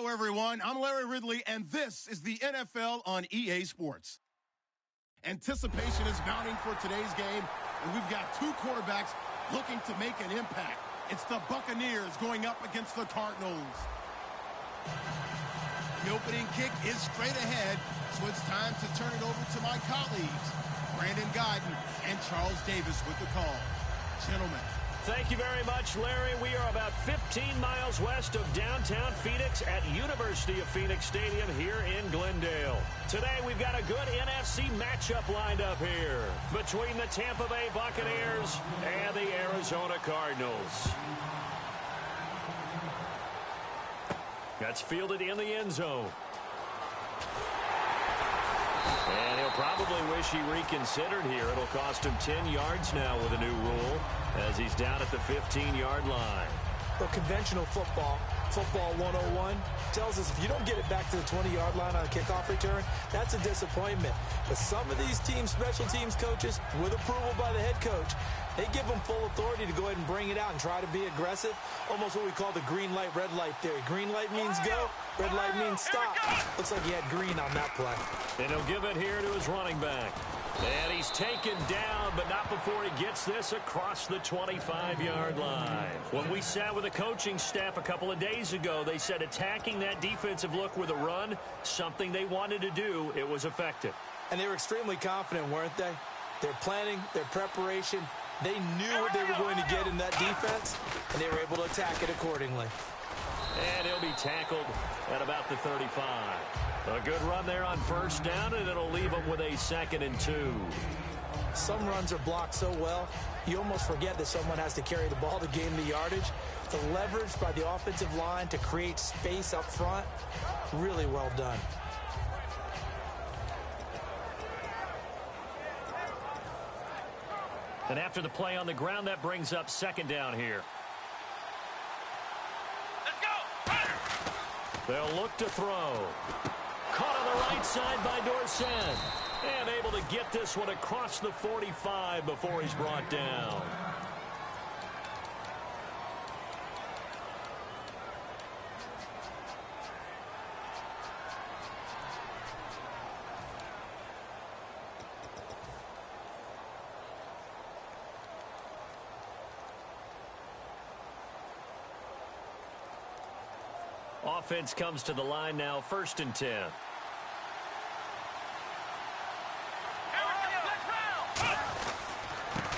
Hello, everyone. I'm Larry Ridley, and this is the NFL on EA Sports. Anticipation is mounting for today's game, and we've got two quarterbacks looking to make an impact. It's the Buccaneers going up against the Cardinals. The opening kick is straight ahead, so it's time to turn it over to my colleagues, Brandon Godden and Charles Davis with the call. Gentlemen. Thank you very much, Larry. We are about 15 miles west of downtown Phoenix at University of Phoenix Stadium here in Glendale. Today, we've got a good NFC matchup lined up here between the Tampa Bay Buccaneers and the Arizona Cardinals. That's fielded in the end zone. And he'll probably wish he reconsidered here. It'll cost him 10 yards now with a new rule as he's down at the 15-yard line. The conventional football 101, tells us if you don't get it back to the 20-yard line on a kickoff return, that's a disappointment. But some of these teams, special teams coaches, with approval by the head coach, they give them full authority to go ahead and bring it out and try to be aggressive. Almost what we call the green light, red light theory. Green light means go, red light means stop. Looks like he had green on that play. And he'll give it here to his running back. And he's taken down, but not before he gets this across the 25-yard line. When we sat with the coaching staff a couple of days ago, they said attacking that defensive look with a run, something they wanted to do, it was effective. And they were extremely confident, weren't they? Their planning, their preparation, they knew what they were going to get in that defense, and they were able to attack it accordingly. And he'll be tackled at about the 35. A good run there on first down, and it'll leave him with a 2nd and 2. Some runs are blocked so well, you almost forget that someone has to carry the ball to gain the yardage. The leverage by the offensive line to create space up front, really well done. And after the play on the ground, that brings up 2nd down here. They'll look to throw. Caught on the right side by Dorsett. And able to get this one across the 45 before he's brought down. Offense comes to the line now, 1st and 10.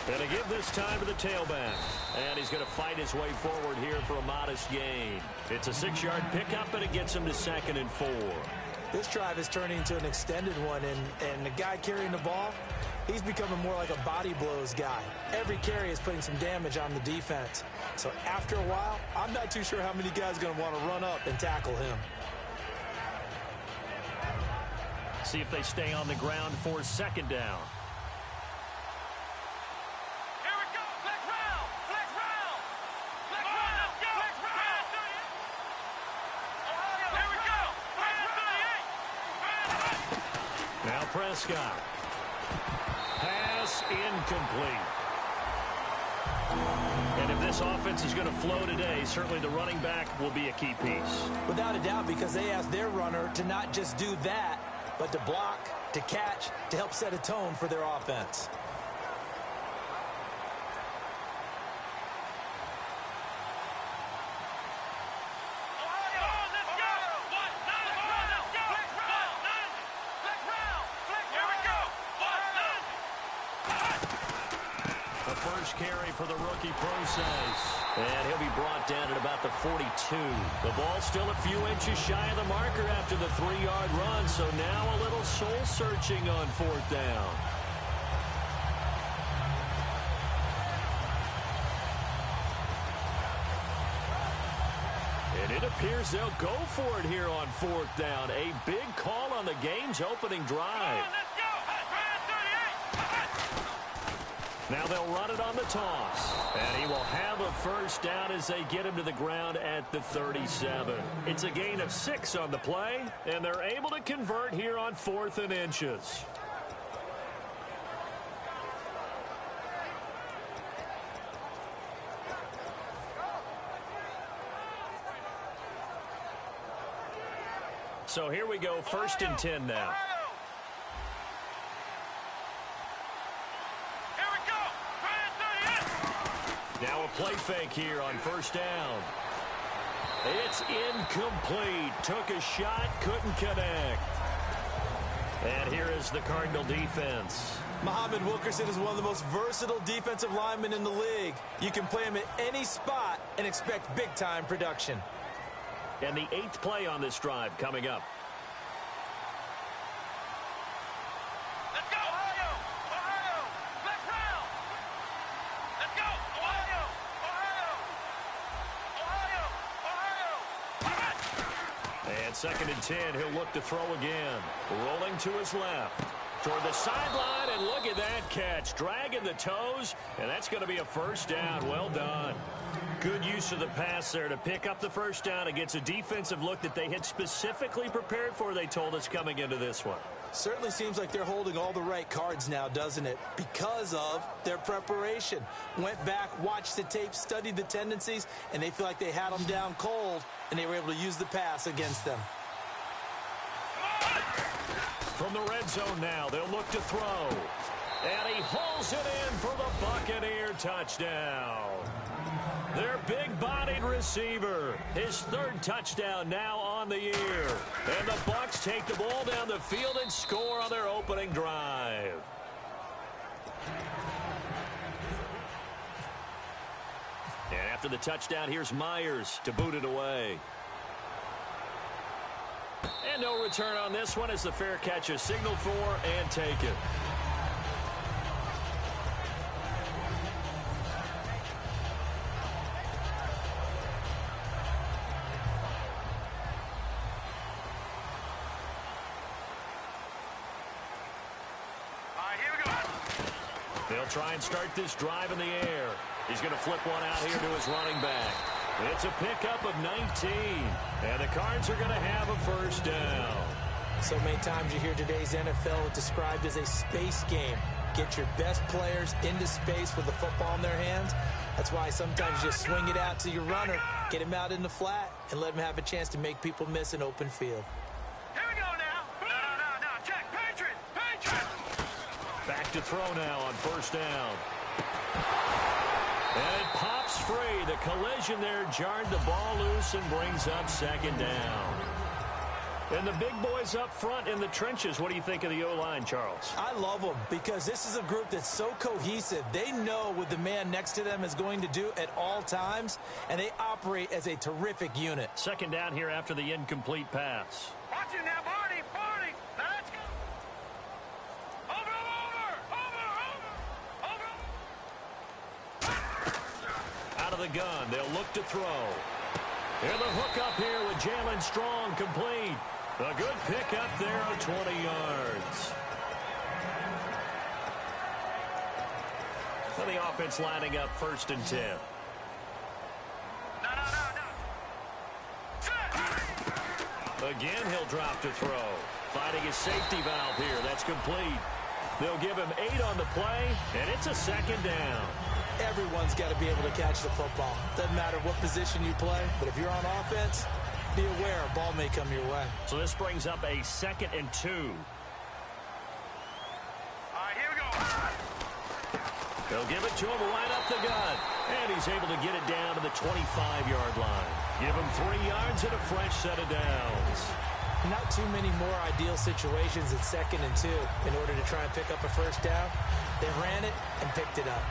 And to give this time to the tailback. And he's going to fight his way forward here for a modest gain. It's a 6-yard pickup, and it gets him to 2nd and 4. This drive is turning into an extended one, and the guy carrying the ball, he's becoming more like a body blows guy. Every carry is putting some damage on the defense. So after a while, I'm not too sure how many guys are going to want to run up and tackle him. See if they stay on the ground for 2nd down. Now Prescott. Pass incomplete. And if this offense is going to flow today, certainly the running back will be a key piece. Without a doubt, because they asked their runner to not just do that, but to block, to catch, to help set a tone for their offense. Carry for the rookie Process. And he'll be brought down at about the 42. The ball still a few inches shy of the marker after the 3-yard run, so now a little soul-searching on 4th down. And it appears they'll go for it here on 4th down. A big call on the game's opening drive. Now they'll run it on the toss. And he will have a 1st down as they get him to the ground at the 37. It's a gain of 6 on the play, and they're able to convert here on 4th and inches. So here we go, 1st and 10 now. Here we go. Now a play fake here on 1st down. It's incomplete. Took a shot, couldn't connect. And here is the Cardinal defense. Muhammad Wilkerson is one of the most versatile defensive linemen in the league. You can play him at any spot and expect big-time production. And the 8th play on this drive coming up. Let's go, Ohio! Ohio! Left round! Let's go, Ohio! Ohio! Ohio! And 2nd and 10, he'll look to throw again. Rolling to his left. Toward the sideline, and look at that catch. Dragging the toes, and that's going to be a 1st down. Well done. Good use of the pass there to pick up the 1st down against a defensive look that they had specifically prepared for, they told us, coming into this one. Certainly seems like they're holding all the right cards now, doesn't it? Because of their preparation. Went back, watched the tape, studied the tendencies, and they feel like they had them down cold, and they were able to use the pass against them. From the red zone now, they'll look to throw. And he hauls it in for the Buccaneer touchdown. Their big-bodied receiver. His 3rd touchdown now on the year. And the Bucs take the ball down the field and score on their opening drive. And after the touchdown, here's Myers to boot it away. And no return on this one as the fair catch is signaled for and taken. Here we go. They'll try and start this drive in the air. He's going to flip one out here to his running back. It's a pickup of 19. And the Cards are going to have a 1st down. So many times you hear today's NFL described as a space game. Get your best players into space with the football in their hands. That's why sometimes you just swing it out to your runner, get him out in the flat, and let him have a chance to make people miss an open field. Here we go now. No. Check. Patriot. Back to throw now on 1st down. And it pops free. The collision there jarred the ball loose and brings up 2nd down. And the big boys up front in the trenches. What do you think of the O-line, Charles? I love them because this is a group that's so cohesive. They know what the man next to them is going to do at all times, and they operate as a terrific unit. 2nd down here after the incomplete pass. Watch it now, Barney. Now let's go. Over. Out of the gun, they'll look to throw. And the hook up here with Jalen Strong complete. A good pickup there on 20 yards. And the offense lining up 1st and 10. No. Again, he'll drop to throw. Finding his safety valve here. That's complete. They'll give him 8 on the play, and it's a 2nd down. Everyone's got to be able to catch the football. Doesn't matter what position you play, but if you're on offense, be aware a ball may come your way. So this brings up a 2nd and 2. All right, here we go. They'll give it to him right up the gut. And he's able to get it down to the 25-yard line. Give him 3 yards and a fresh set of downs. Not too many more ideal situations in 2nd and 2 in order to try and pick up a 1st down. They ran it and picked it up.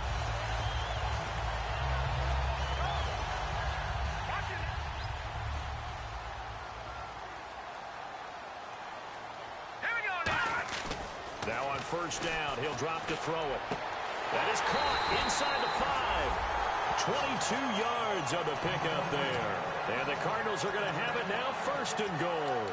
Now on 1st down, he'll drop to throw it. That is caught inside the 5. 22 yards on the pickup there. And the Cardinals are going to have it now 1st and goal.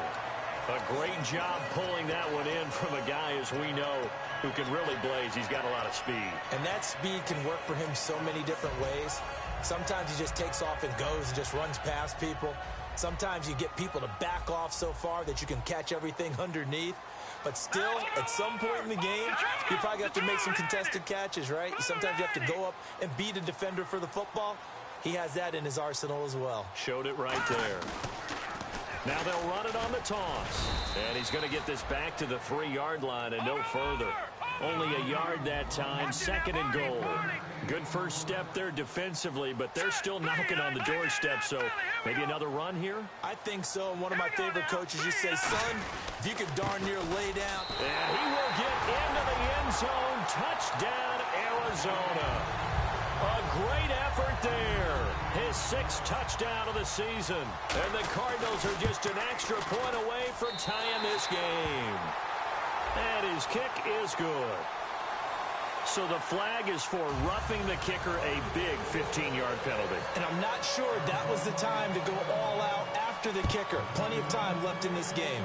A great job pulling that one in from a guy, as we know, who can really blaze. He's got a lot of speed. And that speed can work for him so many different ways. Sometimes he just takes off and goes and just runs past people. Sometimes you get people to back off so far that you can catch everything underneath. But still, at some point in the game, you probably have to make some contested catches, right? Sometimes you have to go up and beat a defender for the football. He has that in his arsenal as well. Showed it right there. Now they'll run it on the toss. And he's going to get this back to the 3-yard line and no further. Only a yard that time, 2nd and goal. Good first step there defensively, but they're still knocking on the doorstep, so maybe another run here? I think so. And one of my favorite coaches used to say, son, if you could darn near lay down. And he will get into the end zone. Touchdown, Arizona. A great effort there. His 6th touchdown of the season. And the Cardinals are just an extra point away from tying this game. And his kick is good. So the flag is for roughing the kicker, a big 15-yard penalty. And I'm not sure that was the time to go all out after the kicker. Plenty of time left in this game.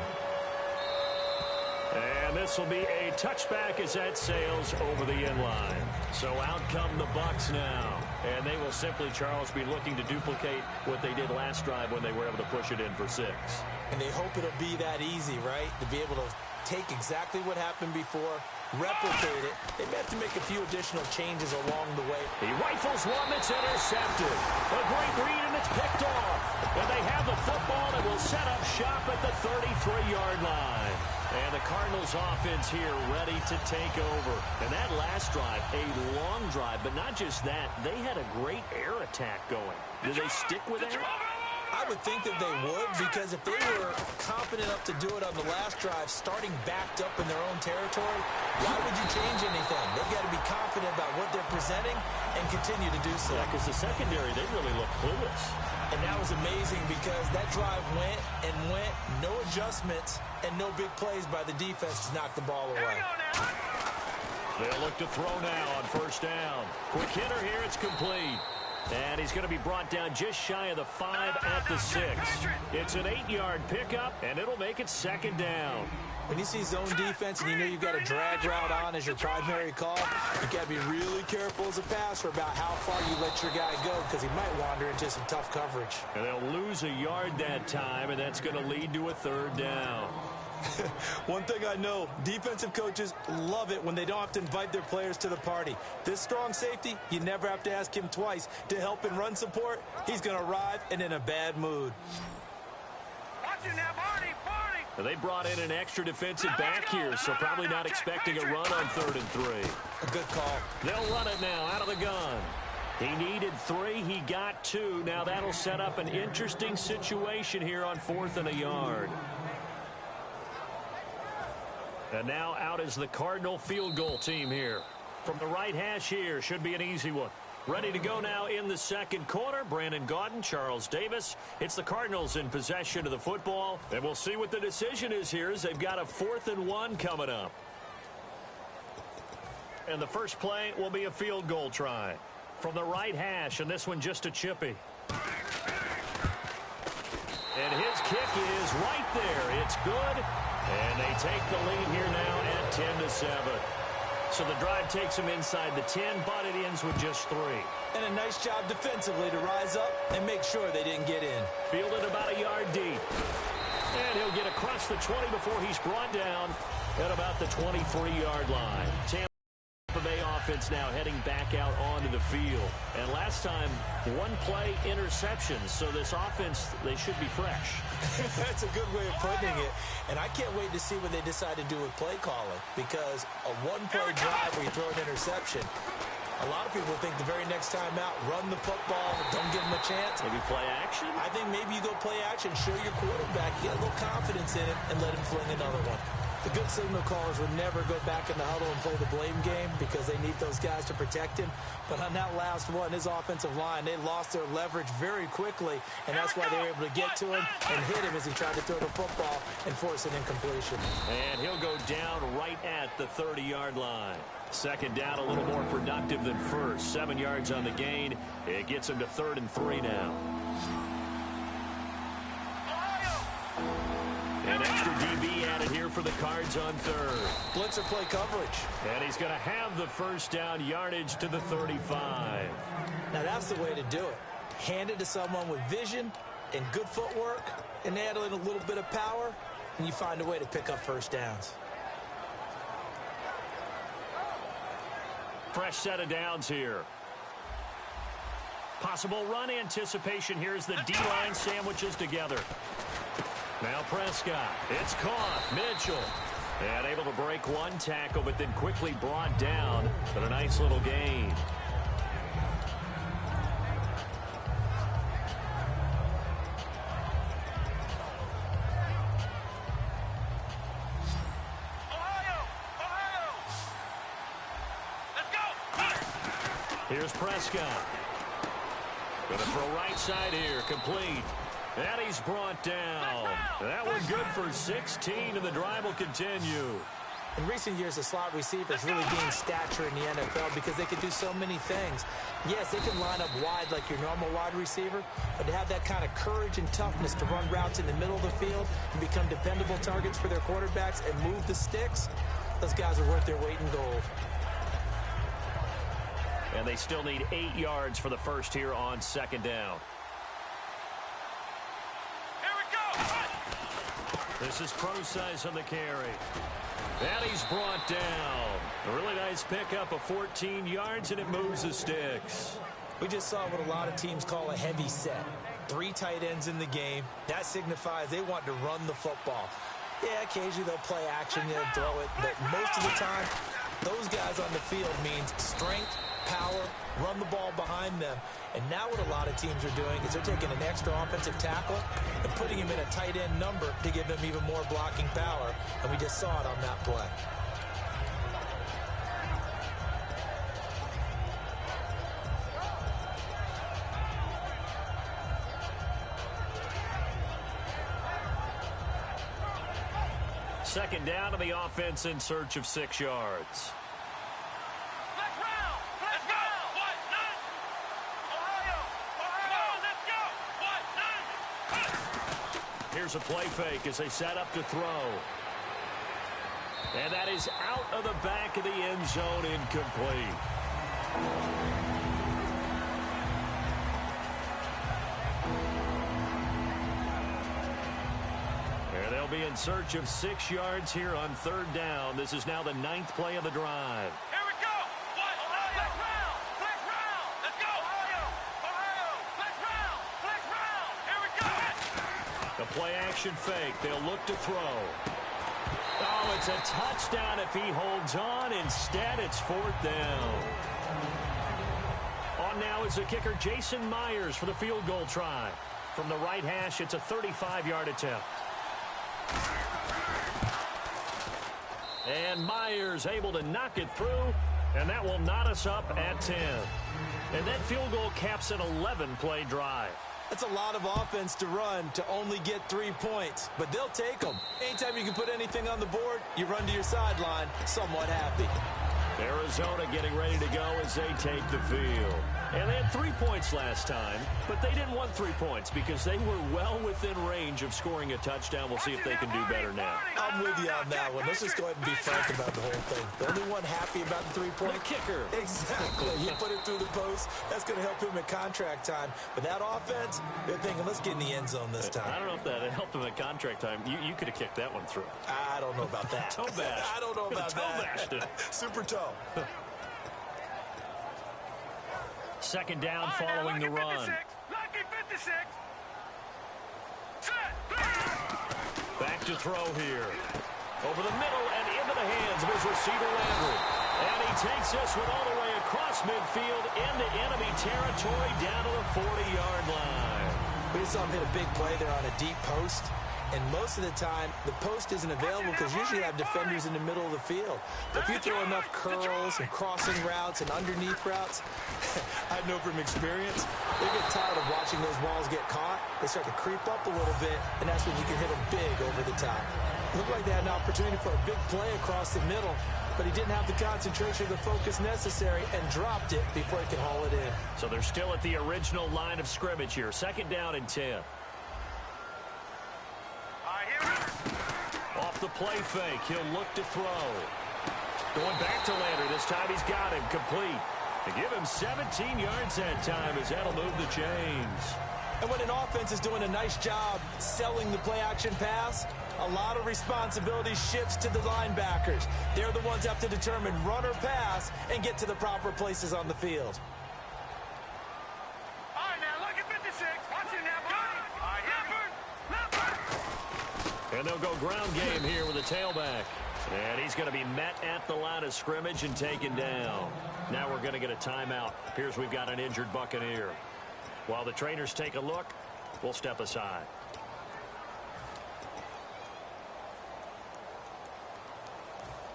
And this will be a touchback as that sails over the end line. So out come the Bucs now. And they will simply, Charles, be looking to duplicate what they did last drive when they were able to push it in for 6. And they hope it'll be that easy, right? To be able to take exactly what happened before, replicate it. They may have to make a few additional changes along the way. He rifles one that's intercepted. A great read, and it's picked off. And they have the football that will set up shop at the 33-yard line. And the Cardinals offense here ready to take over. And that last drive, a long drive, but not just that. They had a great air attack going. Did they stick with that? I would think that they would, because if they were confident enough to do it on the last drive, starting backed up in their own territory, why would you change anything? They've got to be confident about what they're presenting and continue to do so. Yeah, because the secondary, they really look clueless. And that was amazing because that drive went and went, no adjustments, and no big plays by the defense to knock the ball away. They'll look to throw now on 1st down. Quick hitter here, it's complete. And he's going to be brought down just shy of the 5 at the 6. It's an 8-yard pickup, and it'll make it 2nd down. When you see zone defense and you know you've got a drag route on as your primary call, you got to be really careful as a passer about how far you let your guy go, because he might wander into some tough coverage. And they'll lose a yard that time, and that's going to lead to a 3rd down. One thing I know, defensive coaches love it when they don't have to invite their players to the party. This strong safety, you never have to ask him twice to help in run support. He's going to arrive and in a bad mood. Watch it now, Barney. They brought in an extra defensive back here, so probably not expecting a run on 3rd and 3. A good call. They'll run it now out of the gun. He needed 3. He got 2. Now that'll set up an interesting situation here on 4th and a yard. And now out is the Cardinal field goal team here. From the right hash here, should be an easy one. Ready to go now in the 2nd quarter. Brandon Gaudin, Charles Davis. It's the Cardinals in possession of the football. And we'll see what the decision is here as they've got a 4th and 1 coming up. And the first play will be a field goal try. From the right hash, and this one just a chippy. And his kick is right there. It's good. And they take the lead here now at 10-7. So the drive takes them inside the 10, but it ends with just 3. And a nice job defensively to rise up and make sure they didn't get in. Fielded about a yard deep. And he'll get across the 20 before he's brought down at about the 23-yard line. Tampa Bay offense now heading back out onto the field. And last time, 1 play interceptions. So this offense, they should be fresh. That's a good way of putting it. And I can't wait to see what they decide to do with play calling, because a 1-play drive where you throw an interception, a lot of people think the very next time out, run the football, don't give them a chance. Maybe play action? I think maybe you go play action, show your quarterback, get a little confidence in it, and let him fling another one. The good signal callers would never go back in the huddle and play the blame game because they need those guys to protect him. But on that last one, his offensive line, they lost their leverage very quickly, and that's why they were able to get to him and hit him as he tried to throw the football and force an incompletion. And he'll go down right at the 30-yard line. 2nd down, a little more productive than first. 7 yards on the gain. It gets him to 3rd and 3 now. An extra DB added here for the Cards on 3rd. Blitzer play coverage. And he's going to have the 1st down, yardage to the 35. Now that's the way to do it. Hand it to someone with vision and good footwork, and add in a little bit of power, and you find a way to pick up 1st downs. Fresh set of downs here. Possible run anticipation here as the D-line sandwiches together. Now Prescott. It's caught. Mitchell. And able to break one tackle, but then quickly brought down. But a nice little gain. Here's Prescott. Going to throw right side here. Complete. And he's brought down. That one good for 16, and the drive will continue. In recent years, the slot receivers really gained stature in the NFL because they could do so many things. Yes, they can line up wide like your normal wide receiver, but to have that kind of courage and toughness to run routes in the middle of the field and become dependable targets for their quarterbacks and move the sticks, those guys are worth their weight in gold. And they still need 8 yards for the first here on second down. Here we go. This is Procise on the carry. And he's brought down. A really nice pickup of 14 yards, and it moves the sticks. We just saw what a lot of teams call a heavy set. 3 tight ends in the game. That signifies they want to run the football. Yeah, occasionally they'll play action, they'll throw it, but most of the time, those guys on the field means strength, power, run the ball behind them. And now what a lot of teams are doing is they're taking an extra offensive tackle and putting him in a tight end number to give them even more blocking power. And we just saw it on that play. Second down to the offense in search of 6 yards. Here's a play fake as they set up to throw. And that is out of the back of the end zone, incomplete. And they'll be in search of 6 yards here on third down. This is now the 9th play of the drive. Here we go. Flex round. Flex round. Let's go. Ohio. Flex round. Flex round. Here we go. The play action fake. They'll look to throw. Oh, it's a touchdown if he holds on. Instead, it's 4th down. On now is the kicker, Jason Myers, for the field goal try. From the right hash, it's a 35-yard attempt. And Myers able to knock it through, and that will knot us up at 10. And that field goal caps an 11-play drive. That's a lot of offense to run to only get 3 points, but they'll take them. Anytime you can put anything on the board, you run to your sideline somewhat happy. Arizona getting ready to go as they take the field. And they had 3 points last time, but they didn't want 3 points because they were well within range of scoring a touchdown. We'll see if they can do better now. I'm with you on that one. Let's just go ahead and be frank about the whole thing. The only one happy about the 3-point kicker. Exactly. You put it through the post. That's going to help him at contract time. But that offense, they're thinking, let's get in the end zone this time. I don't know if that helped him at contract time. You could have kicked that one through. I don't know about that. Toe bash. I don't know about toe bashed it. Super toe. Second down following the run. Lucky 56. Back to throw here. Over the middle and into the hands of his receiver Landry. And he takes this one all the way across midfield into enemy territory down to the 40-yard line. We saw him hit a big play there on a deep post. And most of the time, the post isn't available because usually you have defenders in the middle of the field. But if you throw enough curls and crossing routes and underneath routes, I know from experience, they get tired of watching those balls get caught. They start to creep up a little bit, and that's when you can hit them big over the top. Looked like they had an opportunity for a big play across the middle, but he didn't have the concentration or the focus necessary and dropped it before he could haul it in. So they're still at the original line of scrimmage here. Second down and 10. Off the play fake, he'll look to throw. Going back to Landry. This time he's got him complete. To give him 17 yards that time as that'll move the chains. And when an offense is doing a nice job selling the play-action pass, a lot of responsibility shifts to the linebackers. They're the ones that have to determine run or pass and get to the proper places on the field. All right, now, look at 56. Watch it now, buddy. All right, And they'll go ground game here with a tailback. And he's going to be met at the line of scrimmage and taken down. Now we're going to get a timeout. Appears we've got an injured Buccaneer. While the trainers take a look, we'll step aside.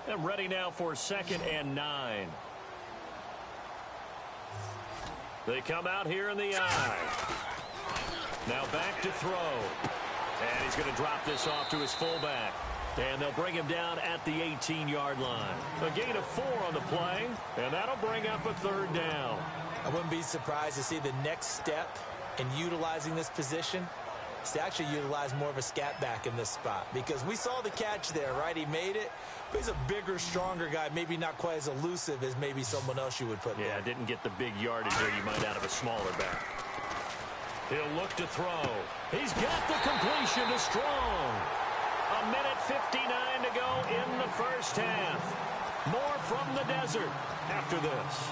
And ready now for 2nd and 9. They come out here in the eye. Now back to throw. And he's going to drop this off to his fullback. And they'll bring him down at the 18-yard line. A gain of 4 on the play, and that'll bring up a 3rd down. I wouldn't be surprised to see the next step in utilizing this position is to actually utilize more of a scat back in this spot. Because we saw the catch there, right? He made it, but he's a bigger, stronger guy, maybe not quite as elusive as maybe someone else you would put there. Yeah, didn't get the big yardage where you might out of a smaller back. He'll look to throw. He's got the completion to Strong. A minute 59 to go in the first half. More from the desert after this.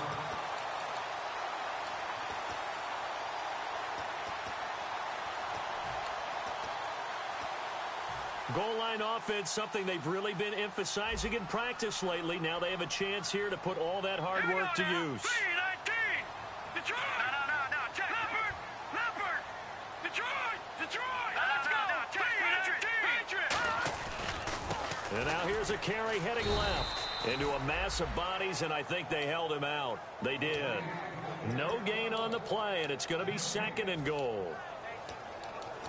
Goal line offense, something they've really been emphasizing in practice lately. Now they have a chance here to put all that hard work to use. Detroit! No. Check. Leopard! Detroit! Let's go! Patriot! And now here's a carry heading left into a mass of bodies, and I think they held him out. They did. No gain on the play, and it's going to be 2nd and goal.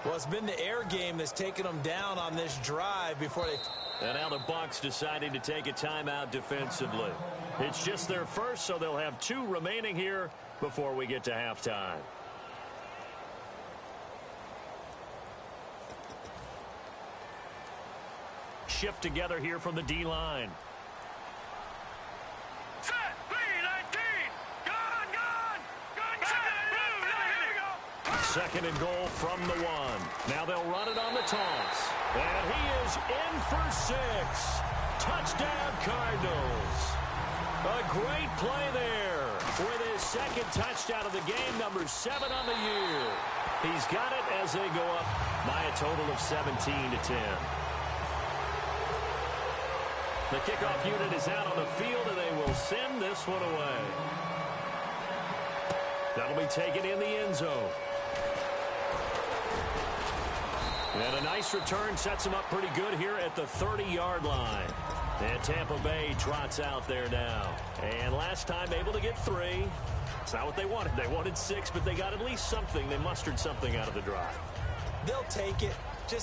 Well, it's been the air game that's taken them down on this drive before they... And now the Bucs deciding to take a timeout defensively. It's just their first, so they'll have 2 remaining here before we get to halftime. Shift together here from the D-line. Set! B-19! Gone! Here we go! 2nd and goal from the 1. Now they'll run it on the toss. And he is in for 6. Touchdown, Cardinals. A great play there with his 2nd touchdown of the game, number 7 on the year. He's got it as they go up by a total of 17-10. The kickoff unit is out on the field, and they will send this one away. That'll be taken in the end zone. And a nice return sets him up pretty good here at the 30-yard line. And Tampa Bay trots out there now. And last time able to get 3. It's not what they wanted. They wanted 6, but they got at least something. They mustered something out of the drive. They'll take it.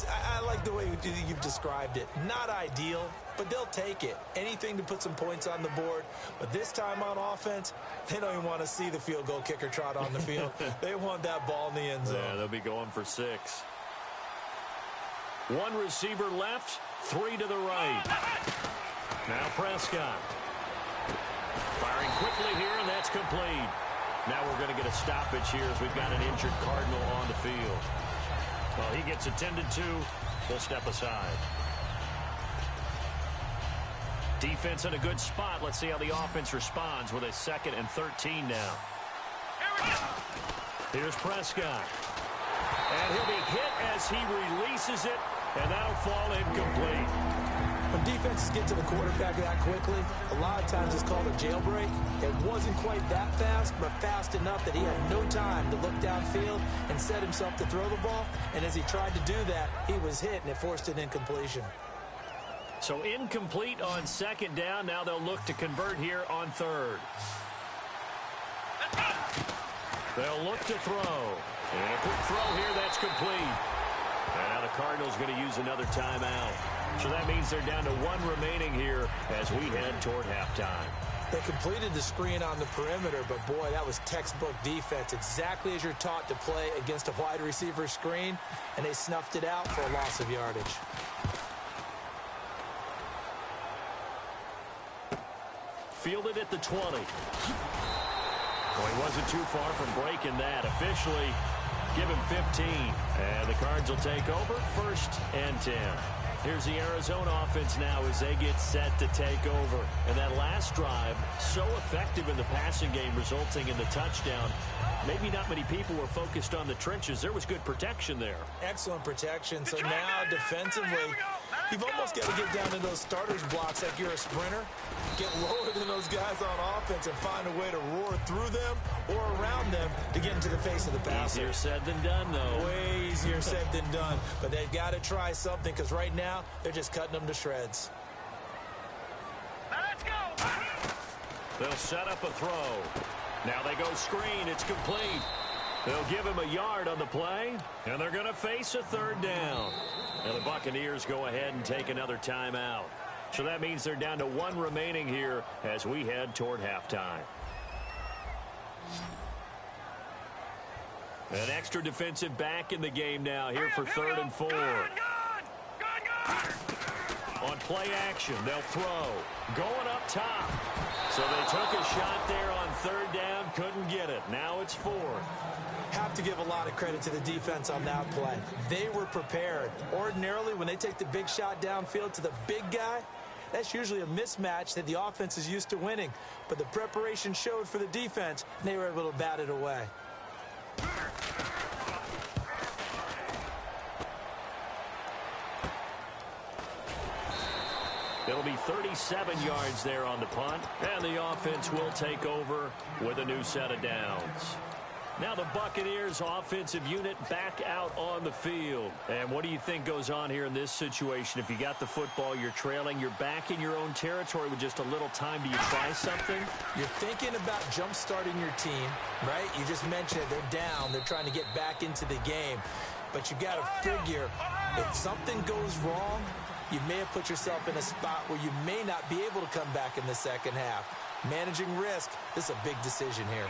I like the way you've described it. Not ideal, but they'll take it. Anything to put some points on the board. But this time on offense, they don't even want to see the field goal kicker trot on the field. They want that ball in the end zone. Yeah, they'll be going for 6. 1 receiver left, 3 to the right. Now Prescott. Firing quickly here, and that's complete. Now we're going to get a stoppage here as we've got an injured Cardinal on the field. Well, he gets attended to. We'll step aside. Defense in a good spot. Let's see how the offense responds with a 2nd and 13 now. Here's Prescott. And he'll be hit as he releases it, and that'll fall incomplete. When defenses get to the quarterback that quickly, a lot of times it's called a jailbreak. It wasn't quite that fast, but fast enough that he had no time to look downfield and set himself to throw the ball. And as he tried to do that, he was hit, and it forced an incompletion. So incomplete on 2nd down. Now they'll look to convert here on 3rd. They'll look to throw. And a quick throw here, that's complete. And now the Cardinals going to use another timeout. So that means they're down to 1 remaining here as we head toward halftime. They completed the screen on the perimeter, but boy, that was textbook defense. Exactly as you're taught to play against a wide receiver screen, and they snuffed it out for a loss of yardage. Fielded at the 20. Well, he wasn't too far from breaking that. Officially, give him 15. And the Cards will take over 1st and 10. Here's the Arizona offense now as they get set to take over. And that last drive, so effective in the passing game, resulting in the touchdown. Maybe not many people were focused on the trenches. There was good protection there. Excellent protection. So now defensively, you've almost got to get down to those starters blocks like you're a sprinter. Get lower than those guys on offense and find a way to roar through them or around them to get into the face of the passer. Easier said than done, though. Way easier said than done. But they've got to try something because right now they're just cutting them to shreds. Now let's go. They'll set up a throw. Now they go screen. It's complete. They'll give him a yard on the play, and they're going to face a third down. And the Buccaneers go ahead and take another timeout. So that means they're down to one remaining here as we head toward halftime. An extra defensive back in the game now here for 3rd and 4. On play action, they'll throw. Going up top. So they took a shot there on 3rd down, couldn't get it. Now it's 4th. Have to give a lot of credit to the defense on that play. They were prepared. Ordinarily, when they take the big shot downfield to the big guy, that's usually a mismatch that the offense is used to winning. But the preparation showed for the defense, and they were able to bat it away. It'll be 37 yards there on the punt, and the offense will take over with a new set of downs. Now the Buccaneers offensive unit back out on the field. And what do you think goes on here in this situation? If you got the football, you're trailing, you're back in your own territory with just a little time. Do you try something? You're thinking about jump-starting your team, right? You just mentioned they're down. They're trying to get back into the game. But you got to figure if something goes wrong, you may have put yourself in a spot where you may not be able to come back in the second half. Managing risk, this is a big decision here.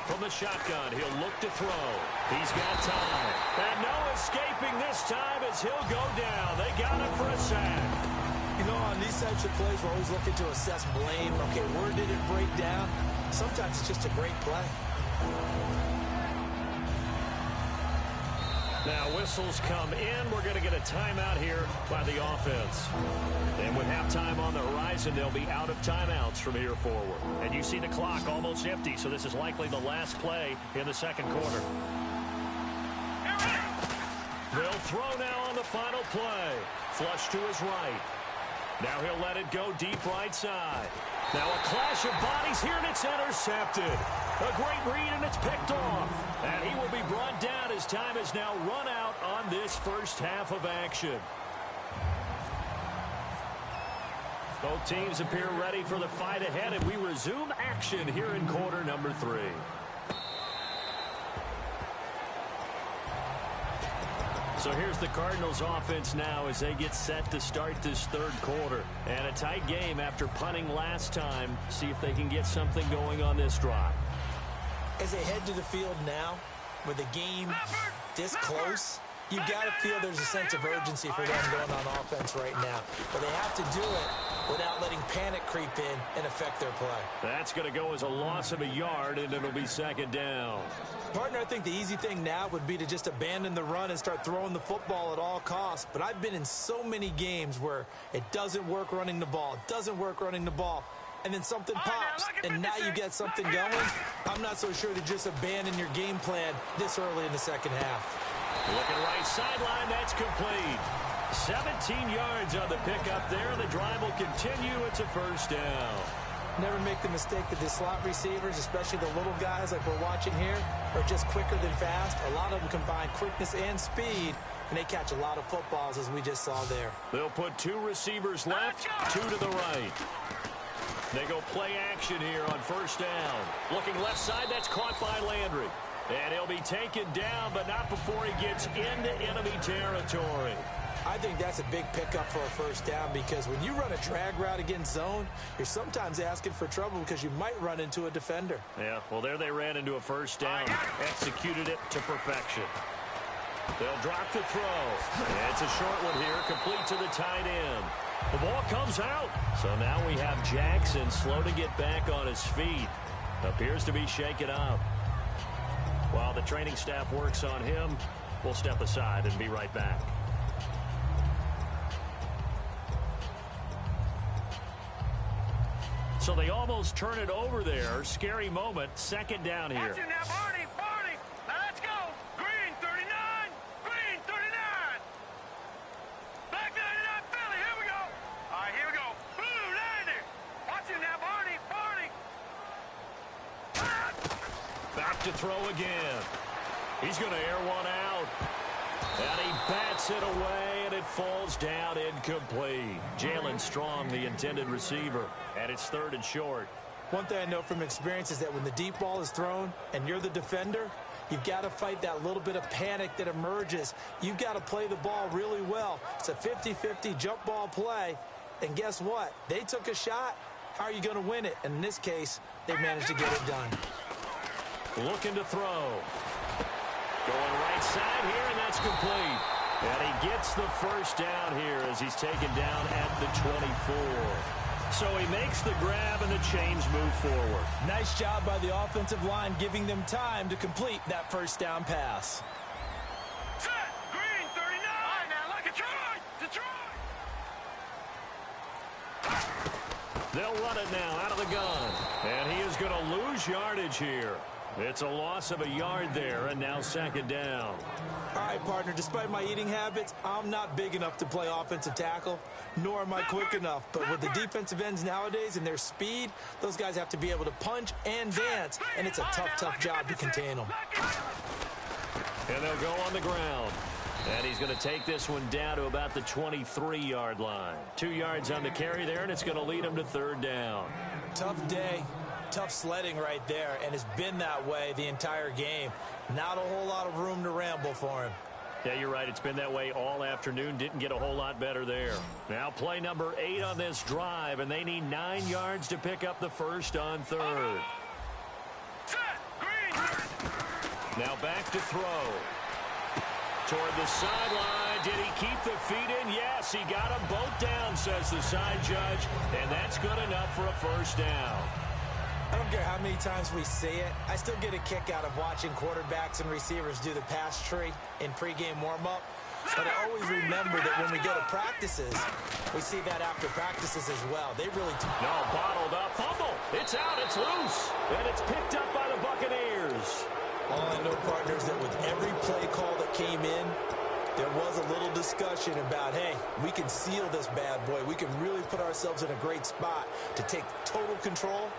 From the shotgun, he'll look to throw. He's got time. And no escaping this time as he'll go down. They got him for a sack. You know, on these types of plays, we're always looking to assess blame. Okay, where did it break down? Sometimes it's just a great play. Now whistles come in. We're going to get a timeout here by the offense. And with halftime on the horizon, they'll be out of timeouts from here forward. And you see the clock almost empty, so this is likely the last play in the second quarter. They'll throw now on the final play. Flush to his right. Now he'll let it go deep right side. Now a clash of bodies here, and it's intercepted. A great read, and it's picked off. And he will be brought down as time has now run out on this first half of action. Both teams appear ready for the fight ahead, and we resume action here in quarter number 3. So here's the Cardinals offense now as they get set to start this third quarter. And a tight game after punting last time. See if they can get something going on this drive. As they head to the field now, with the game this close, you've got to feel there's a sense of urgency for them going on offense right now. But they have to do it without letting panic creep in and affect their play. That's going to go as a loss of a yard, and it'll be second down. Partner, I think the easy thing now would be to just abandon the run and start throwing the football at all costs. But I've been in so many games where it doesn't work running the ball. It doesn't work running the ball. And then something pops, and now you get something going. I'm not so sure to just abandon your game plan this early in the second half. Looking right sideline, that's complete. 17 yards on the pickup there. The drive will continue. It's a first down. Never make the mistake that the slot receivers, especially the little guys like we're watching here, are just quicker than fast. A lot of them combine quickness and speed, and they catch a lot of footballs, as we just saw there. They'll put 2 receivers left, 2 to the right. They go play action here on first down. Looking left side, that's caught by Landry. And he'll be taken down, but not before he gets into enemy territory. I think that's a big pickup for a first down because when you run a drag route against zone, you're sometimes asking for trouble because you might run into a defender. Yeah, well, there they ran into a first down. Executed it to perfection. They'll drop the throw. It's a short one here, complete to the tight end. The ball comes out. So now we have Jackson slow to get back on his feet. Appears to be shaken up. While the training staff works on him, we'll step aside and be right back. So they almost turn it over there. Scary moment. Second down here. Watch it now, Barney. Barney. Now let's go. Green 39. Green 39. Black 99 Philly. Here we go. All right, here we go. Blue 90. Watch it now, Barney. Barney. Back to throw again. He's going to air one out. And he bats it away, and it falls down incomplete. Jalen Strong, the intended receiver, and it's third and short. One thing I know from experience is that when the deep ball is thrown and you're the defender, you've got to fight that little bit of panic that emerges. You've got to play the ball really well. It's a 50-50 jump ball play, and guess what? They took a shot. How are you going to win it? And in this case, they managed to get it done. Looking to throw. Going right side here, and that's complete. And he gets the first down here as he's taken down at the 24. So he makes the grab, and the chains move forward. Nice job by the offensive line giving them time to complete that first down pass. Set. Green 39. All right, now look at Detroit. Detroit. They'll run it now out of the gun. And he is going to lose yardage here. It's a loss of a yard there, and now second down. All right, partner, despite my eating habits, I'm not big enough to play offensive tackle, nor am I quick enough. But with the defensive ends nowadays and their speed, those guys have to be able to punch and dance, and it's a tough job to contain them. And they'll go on the ground. And he's going to take this one down to about the 23-yard line. 2 yards on the carry there, and it's going to lead him to third down. Tough day. Tough sledding right there, and it's been that way the entire game. Not a whole lot of room to ramble for him. Yeah, you're right. It's been that way all afternoon. Didn't get a whole lot better there. Now play number 8 on this drive, and they need 9 yards to pick up the first on third. Now back to throw. Toward the sideline. Did he keep the feet in? Yes, he got them both down, says the side judge, and that's good enough for a first down. I don't care how many times we see it. I still get a kick out of watching quarterbacks and receivers do the pass tree in pregame warm-up. But I always remember that when we go to practices, we see that after practices as well. They really... No, bottled up. Fumble. It's out. It's loose. And it's picked up by the Buccaneers. All I know, partners, that with every play call that came in, there was a little discussion about, hey, we can seal this bad boy. We can really put ourselves in a great spot to take total control.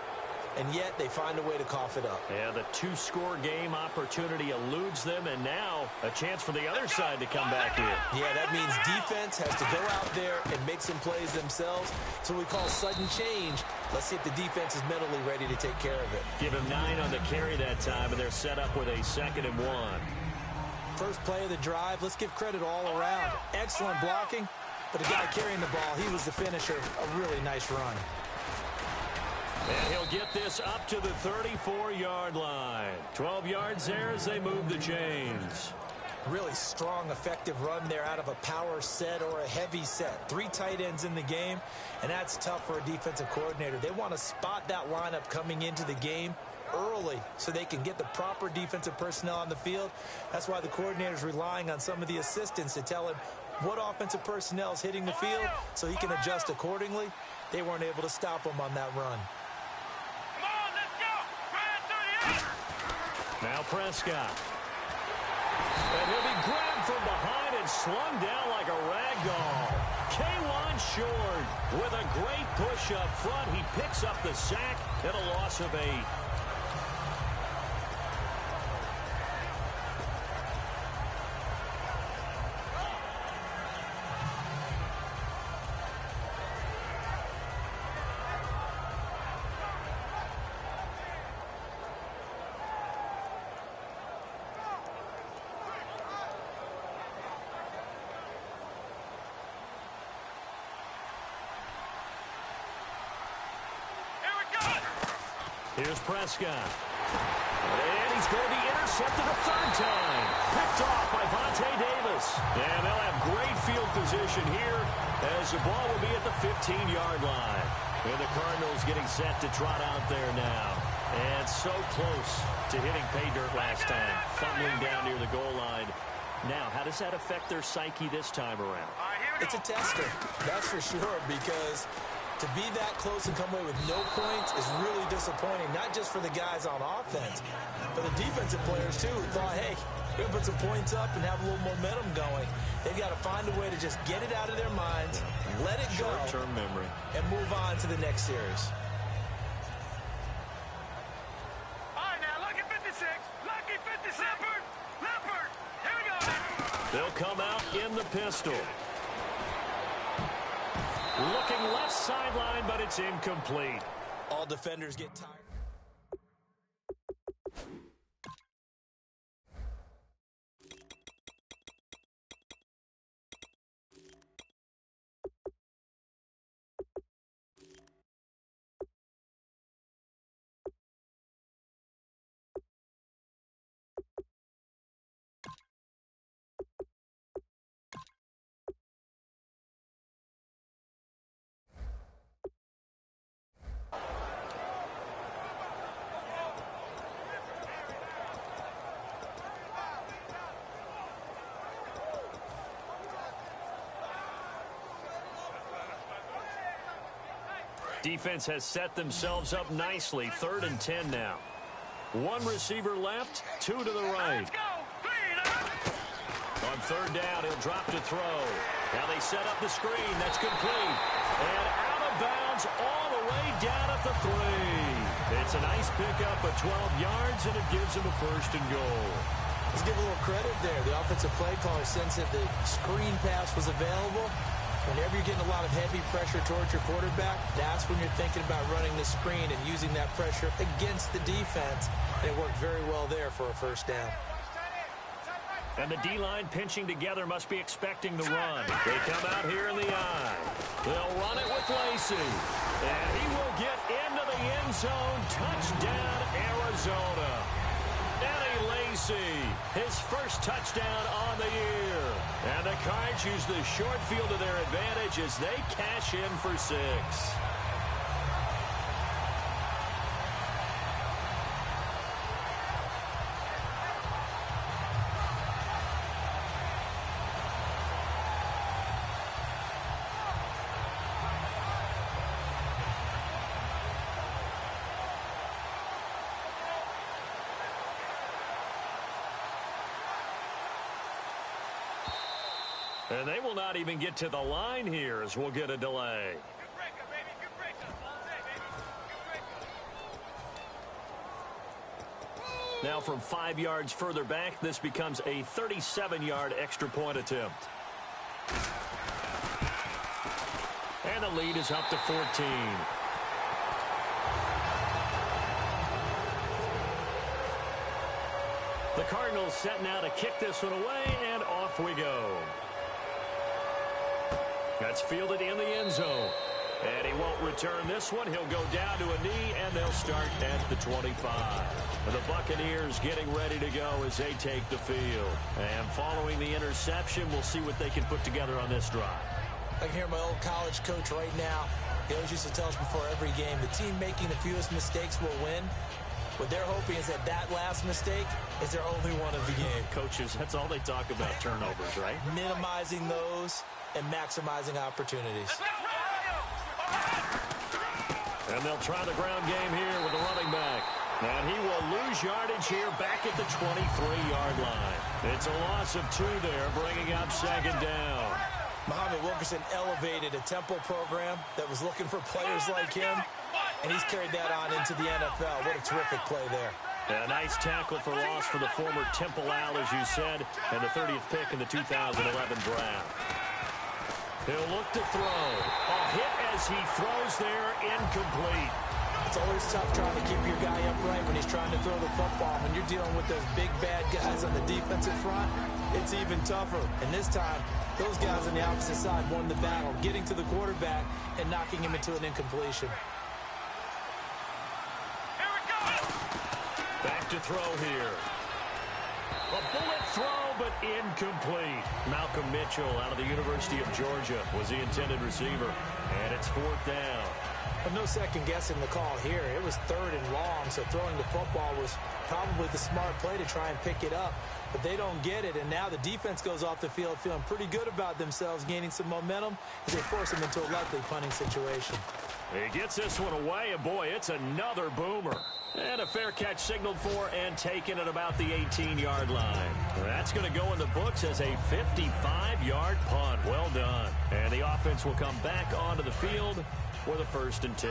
And yet they find a way to cough it up. Yeah, the 2-score game opportunity eludes them, and now a chance for the other side to come back here. Yeah, that means defense has to go out there and make some plays themselves. So we call sudden change. Let's see if the defense is mentally ready to take care of it. Give him 9 on the carry that time, and they're set up with a 2nd and 1. First play of the drive, let's give credit all around. Excellent blocking, but the guy carrying the ball, he was the finisher. A really nice run. And he'll get this up to the 34-yard line. 12 yards there as they move the chains. Really strong, effective run there out of a power set or a heavy set. 3 tight ends in the game, and that's tough for a defensive coordinator. They want to spot that lineup coming into the game early so they can get the proper defensive personnel on the field. That's why the coordinator is relying on some of the assistants to tell him what offensive personnel is hitting the field so he can adjust accordingly. They weren't able to stop him on that run. Now Prescott. And he'll be grabbed from behind and slung down like a rag doll. K1 Short with a great push up front. He picks up the sack and a loss of 8. Here's Prescott. And he's going to be intercepted a 3rd time. Picked off by Vontae Davis. And they'll have great field position here as the ball will be at the 15-yard line. And the Cardinals getting set to trot out there now. And so close to hitting pay dirt last time. Fumbling down near the goal line. Now, how does that affect their psyche this time around? It's a tester, that's for sure, because To be that close and come away with no points is really disappointing, not just for the guys on offense, but the defensive players, too, who thought, hey, we're going to put some points up and have a little momentum going. They've got to find a way to just get it out of their minds, let it go, short-term memory, and move on to the next series. All right, now, lucky 56. Lucky 56. Leopard. Here we go. They'll come out in the pistol. Looking left sideline, but it's incomplete. All defenders get tired. Defense has set themselves up nicely. 3rd and 10 now. One receiver left, 2 to the right. Let's go. 3. On 3rd down, he'll drop to throw. Now they set up the screen. That's complete. And out of bounds all the way down at the 3. It's a nice pickup of 12 yards, and it gives him a 1st and goal. Let's give a little credit there. The offensive play caller sensed that the screen pass was available. Whenever you're getting a lot of heavy pressure towards your quarterback, that's when you're thinking about running the screen and using that pressure against the defense. And it worked very well there for a 1st down. And the D-line pinching together must be expecting the run. They come out here in the eye. They'll run it with Lacey. And he will get into the end zone. Touchdown, Arizona. Eddie Lacey, his 1st touchdown on the year. And the Cards use the short field to their advantage as they cash in for 6. And they will not even get to the line here as we'll get a delay. Good breaker, baby. Good breaker. All day, baby. Good breaker. Now from 5 yards further back, this becomes a 37-yard extra point attempt. And the lead is up to 14. The Cardinals set now to kick this one away, and off we go. That's fielded in the end zone. And he won't return this one. He'll go down to a knee, and they'll start at the 25. And the Buccaneers getting ready to go as they take the field. And following the interception, we'll see what they can put together on this drive. I can hear my old college coach right now. He always used to tell us before every game, the team making the fewest mistakes will win. What they're hoping is that that last mistake is their only one of the game. Coaches, that's all they talk about, turnovers, right? Minimizing those and maximizing opportunities. And they'll try the ground game here with the running back. And he will lose yardage here back at the 23-yard line. It's a loss of 2 there, bringing up 2nd down. Muhammad Wilkerson elevated a Temple program that was looking for players like him, and he's carried that on into the NFL. What a terrific play there. A nice tackle for loss for the former Temple Owl, as you said, and the 30th pick in the 2011 draft. He'll look to throw. A hit as he throws there, incomplete. It's always tough trying to keep your guy upright when he's trying to throw the football. When you're dealing with those big, bad guys on the defensive front, it's even tougher. And this time, those guys on the opposite side won the battle, getting to the quarterback and knocking him into an incompletion. Here we go. Back to throw here. A bullet throw, but incomplete. Malcolm Mitchell out of the University of Georgia was the intended receiver. And it's 4th down. But no second guessing the call here. It was 3rd and long, so throwing the football was probably the smart play to try and pick it up. But they don't get it, and now the defense goes off the field feeling pretty good about themselves, gaining some momentum as they force them into a likely punting situation. He gets this one away, and boy, it's another boomer. And a fair catch signaled for and taken at about the 18-yard line. That's going to go in the books as a 55-yard punt. Well done. And the offense will come back onto the field with a 1st and 10.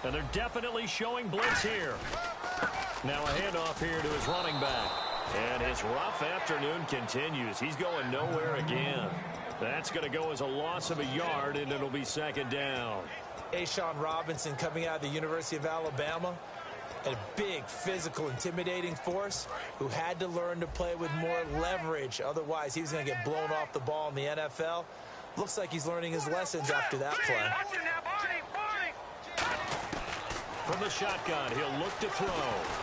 And they're definitely showing blitz here. Now a handoff here to his running back. And his rough afternoon continues. He's going nowhere again. That's going to go as a loss of a yard, and it'll be 2nd down. Ashawn Robinson coming out of the University of Alabama. A big, physical, intimidating force who had to learn to play with more leverage. Otherwise, he was going to get blown off the ball in the NFL. Looks like he's learning his lessons after that play. From the shotgun, he'll look to throw.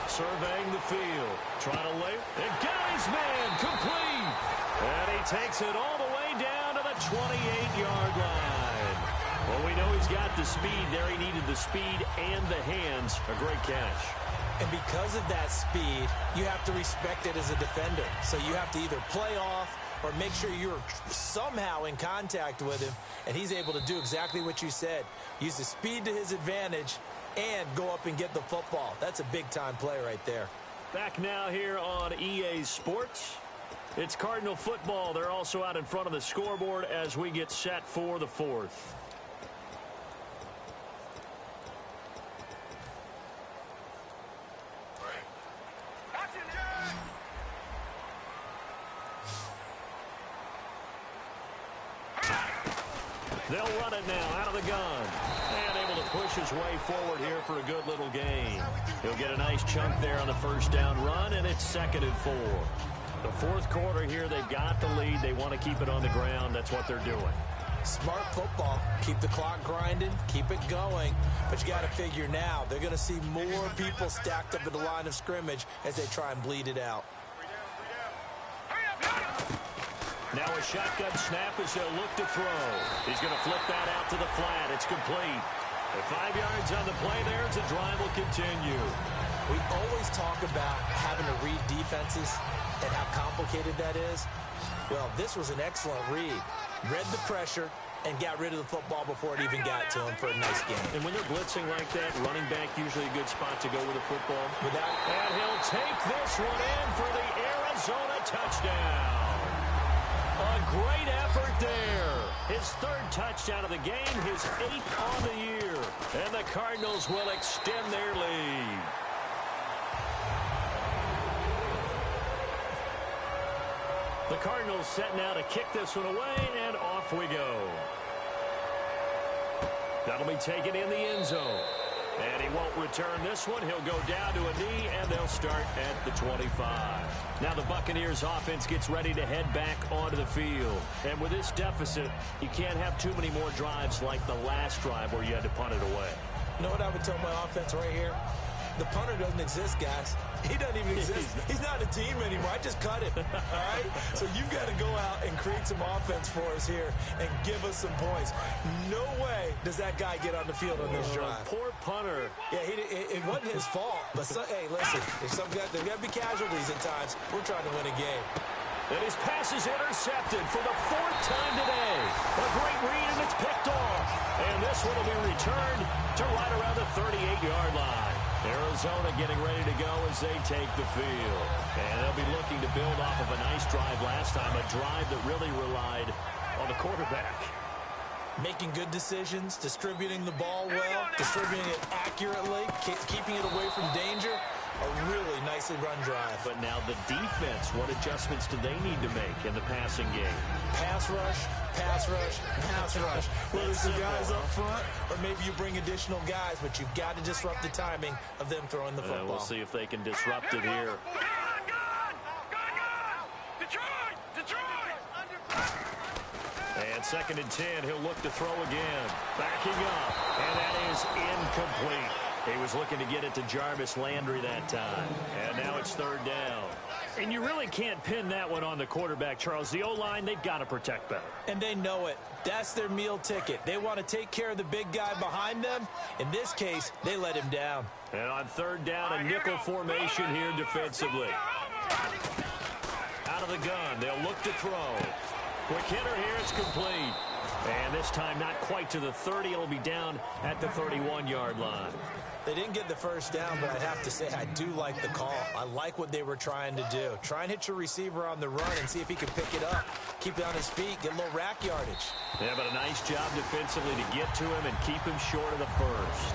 Surveying the field. Trying to lay. And got his man complete. And he takes it all the way down to the 28-yard line. Well, we know he's got the speed there. He needed the speed and the hands. A great catch. And because of that speed, you have to respect it as a defender. So you have to either play off or make sure you're somehow in contact with him. And he's able to do exactly what you said. Use the speed to his advantage and go up and get the football. That's a big-time play right there. Back now here on EA Sports. It's Cardinal football. They're also out in front of the scoreboard as we get set for the 4th. They'll run it now out of the gun. And able to push his way forward here for a good little gain. He'll get a nice chunk there on the 1st down run, and it's 2nd and 4. The 4th quarter here, they've got the lead. They want to keep it on the ground. That's what they're doing. Smart football. Keep the clock grinding. Keep it going. But you got to figure now, they're going to see more people stacked up at the line of scrimmage as they try and bleed it out. Now a shotgun snap as they'll look to throw. He's going to flip that out to the flat. It's complete. At 5 yards on the play there as the drive will continue. We always talk about having to read defenses and how complicated that is. Well, this was an excellent read. Read the pressure and got rid of the football before it even got to him for a nice game. And when they're blitzing like that, running back usually a good spot to go with the football. And he'll take this one in for the Arizona touchdown. A great effort there. His 3rd touchdown of the game, his 8th on the year. And the Cardinals will extend their lead. The Cardinals set now to kick this one away, and off we go. That'll be taken in the end zone. And he won't return this one. He'll go down to a knee, and they'll start at the 25. Now the Buccaneers offense gets ready to head back onto the field. And with this deficit, you can't have too many more drives like the last drive where you had to punt it away. You know what I would tell my offense right here? The punter doesn't exist, guys. He doesn't even exist. He's not a team anymore. I just cut him. All right? So you've got to go out and create some offense for us here and give us some points. No way does that guy get on the field on this drive. Poor punter. Yeah, it wasn't his fault. But, hey, listen, there's got to be casualties at times. We're trying to win a game. And his pass is intercepted for the 4th time today. A great read, and it's picked off. And this one will be returned to right around the 38-yard line. Arizona getting ready to go as they take the field. And they'll be looking to build off of a nice drive last time, a drive that really relied on the quarterback. Making good decisions, distributing the ball well, distributing it accurately, keeping it away from danger. A really nicely run drive. But now the defense, what adjustments do they need to make in the passing game? Pass rush, pass rush, pass rush. Whether it's the guys up front or maybe you bring additional guys, but you've got to disrupt the timing of them throwing the football. We'll see if they can disrupt it here. And 2nd and 10, he'll look to throw again. Backing up, and that is incomplete. He was looking to get it to Jarvis Landry that time. And now it's 3rd down. And you really can't pin that one on the quarterback, Charles. The O-line, they've got to protect better. And they know it. That's their meal ticket. They want to take care of the big guy behind them. In this case, they let him down. And on 3rd down, a nickel formation here defensively. Out of the gun, they'll look to throw. Quick hitter here, it's complete. And this time not quite to the 30. It'll be down at the 31-yard line. They didn't get the first down, but I'd have to say I do like the call. I like what they were trying to do. Try and hit your receiver on the run and see if he can pick it up. Keep it on his feet, get a little rack yardage. Yeah, but a nice job defensively to get to him and keep him short of the first.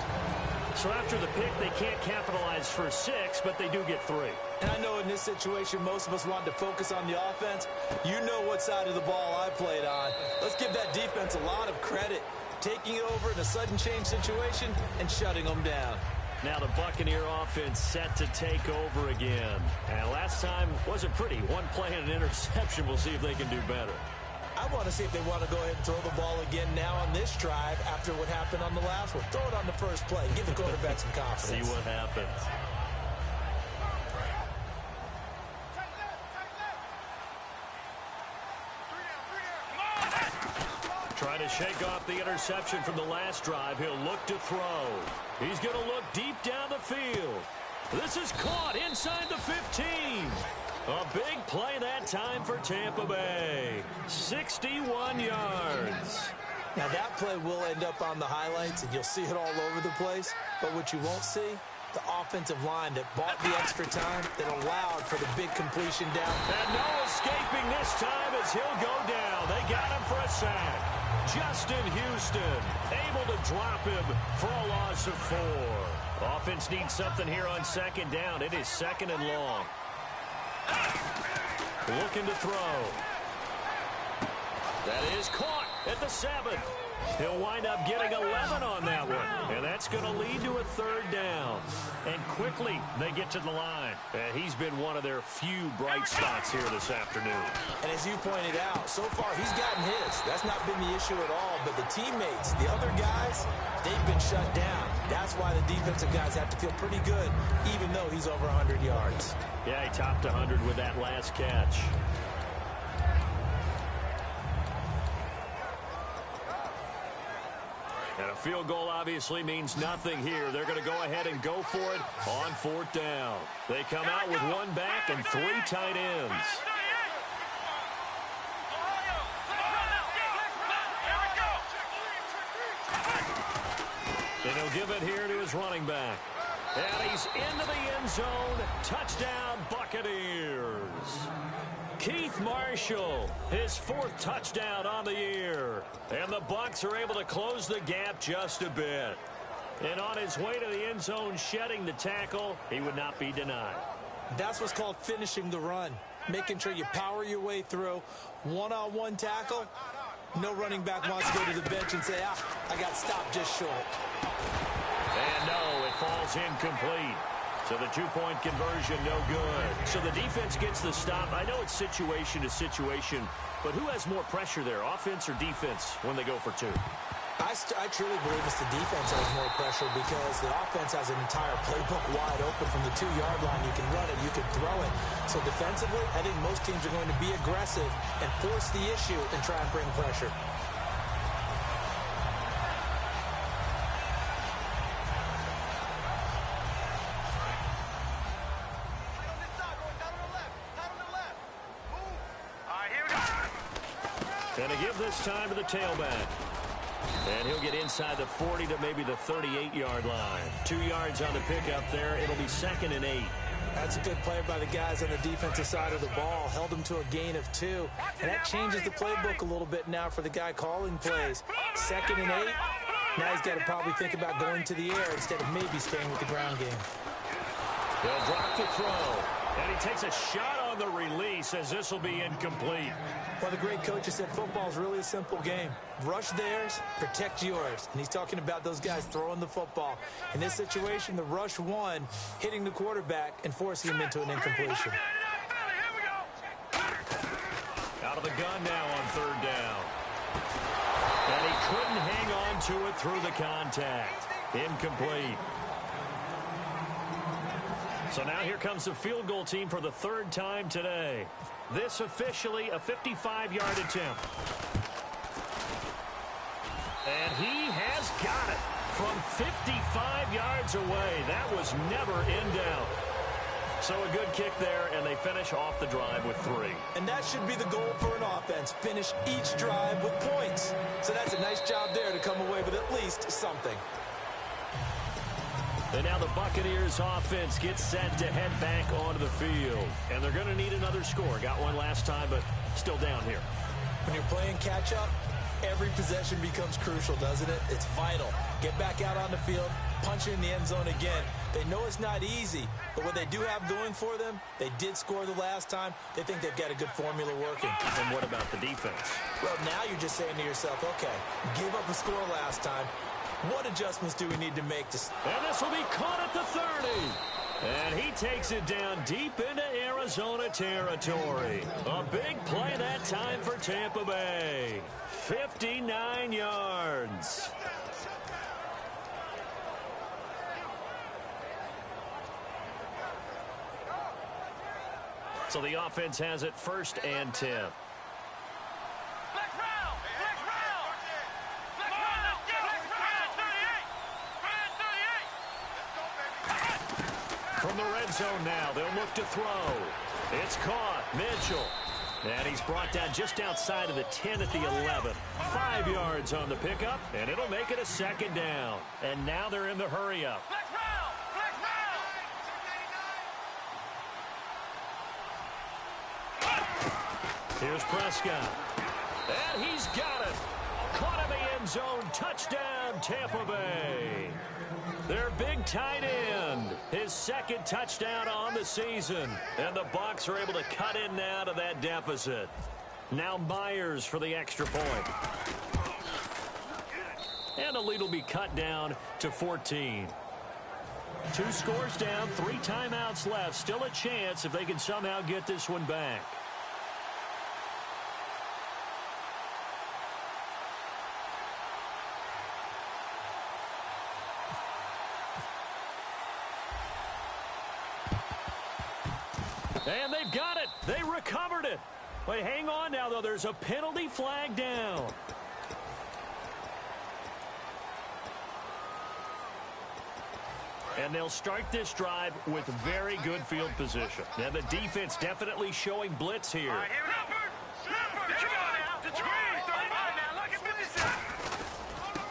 So after the pick, they can't capitalize for 6, but they do get 3. And I know in this situation, most of us want to focus on the offense. You know what side of the ball I played on. Let's give that defense a lot of credit. Taking it over in a sudden change situation and shutting them down. Now the Buccaneer offense set to take over again. And last time wasn't pretty. One play and an interception. We'll see if they can do better. I want to see if they want to go ahead and throw the ball again now on this drive after what happened on the last one. Throw it on the first play. Give the quarterback some confidence. See what happens. Trying to shake off the interception from the last drive. He'll look to throw. He's going to look deep down the field. This is caught inside the 15. A big play that time for Tampa Bay. 61 yards. Now that play will end up on the highlights, and you'll see it all over the place. But what you won't see, the offensive line that bought the extra time, that allowed for the big completion down. And no escaping this time as he'll go down. They got him for a sack. Justin Houston able to drop him for a loss of 4. Offense needs something here on second down. It is second and long. Looking to throw. That is caught at the 7. He'll wind up getting 11 on that one. And that's going to lead to a third down. And quickly they get to the line. And he's been one of their few bright spots here this afternoon. And as you pointed out, so far he's gotten his. That's not been the issue at all. But the teammates, the other guys, they've been shut down. That's why the defensive guys have to feel pretty good, even though he's over 100 yards. Yeah, he topped 100 with that last catch. And a field goal obviously means nothing here. They're going to go ahead and go for it on 4th down. They come out with 1 back and 3 tight ends. And he'll give it here to his running back. And he's into the end zone. Touchdown, Buccaneers. Keith Marshall, his 4th touchdown on the year. And the Bucs are able to close the gap just a bit. And on his way to the end zone, shedding the tackle, he would not be denied. That's what's called finishing the run. Making sure you power your way through. One-on-one tackle. No running back wants to go to the bench and say, I got stopped just short. And no, it falls incomplete. So the 2-point conversion, no good. So the defense gets the stop. I know it's situation to situation, but who has more pressure there, offense or defense, when they go for 2? I truly believe it's the defense that has more pressure because the offense has an entire playbook wide open from the 2-yard line. You can run it, you can throw it. So defensively, I think most teams are going to be aggressive and force the issue and try and bring pressure. And to give this time to the tailback. And he'll get inside the 40 to maybe the 38-yard line. 2 yards on the pickup there. It'll be 2nd and 8. That's a good play by the guys on the defensive side of the ball. Held him to a gain of 2. And that changes the playbook a little bit now for the guy calling plays. 2nd and 8. Now he's got to probably think about going to the air instead of maybe staying with the ground game. They'll drop the throw. And he takes a shot on the release as this will be incomplete. Well, the great coach has said football is really a simple game. Rush theirs, protect yours. And he's talking about those guys throwing the football. In this situation, the rush won, hitting the quarterback and forcing him into an incompletion. Out of the gun now on 3rd down. And he couldn't hang on to it through the contact. Incomplete. So now here comes the field goal team for the 3rd time today. This officially a 55-yard attempt. And he has got it from 55 yards away. That was never in doubt. So a good kick there, and they finish off the drive with 3. And that should be the goal for an offense. Finish each drive with points. So that's a nice job there to come away with at least something. And now the Buccaneers offense gets set to head back onto the field. And they're going to need another score. Got one last time, but still down here. When you're playing catch-up, every possession becomes crucial, doesn't it? It's vital. Get back out on the field, punch it in the end zone again. They know it's not easy, but what they do have going for them, they did score the last time. They think they've got a good formula working. And what about the defense? Well, now you're just saying to yourself, okay, give up a score last time. What adjustments do we need to make to... And this will be caught at the 30. And he takes it down deep into Arizona territory. A big play that time for Tampa Bay. 59 yards. So the offense has it 1st and 10. From the red zone now, they'll look to throw. It's caught. Mitchell. And he's brought down just outside of the 10 at the 11. 5 yards on the pickup, and it'll make it a 2nd down. And now they're in the hurry-up. Here's Prescott. And he's got it. Caught in the end zone. Touchdown, Tampa Bay. Their big tight end, his 2nd touchdown on the season. And the Bucs are able to cut in now to that deficit. Now Myers for the extra point. And the lead will be cut down to 14. 2 scores down, 3 timeouts left. Still a chance if they can somehow get this one back. And they've got it. They recovered it. Wait, hang on now, though. There's a penalty flag down. And they'll start this drive with very good field position. Now, the defense definitely showing blitz here. All right, here we go.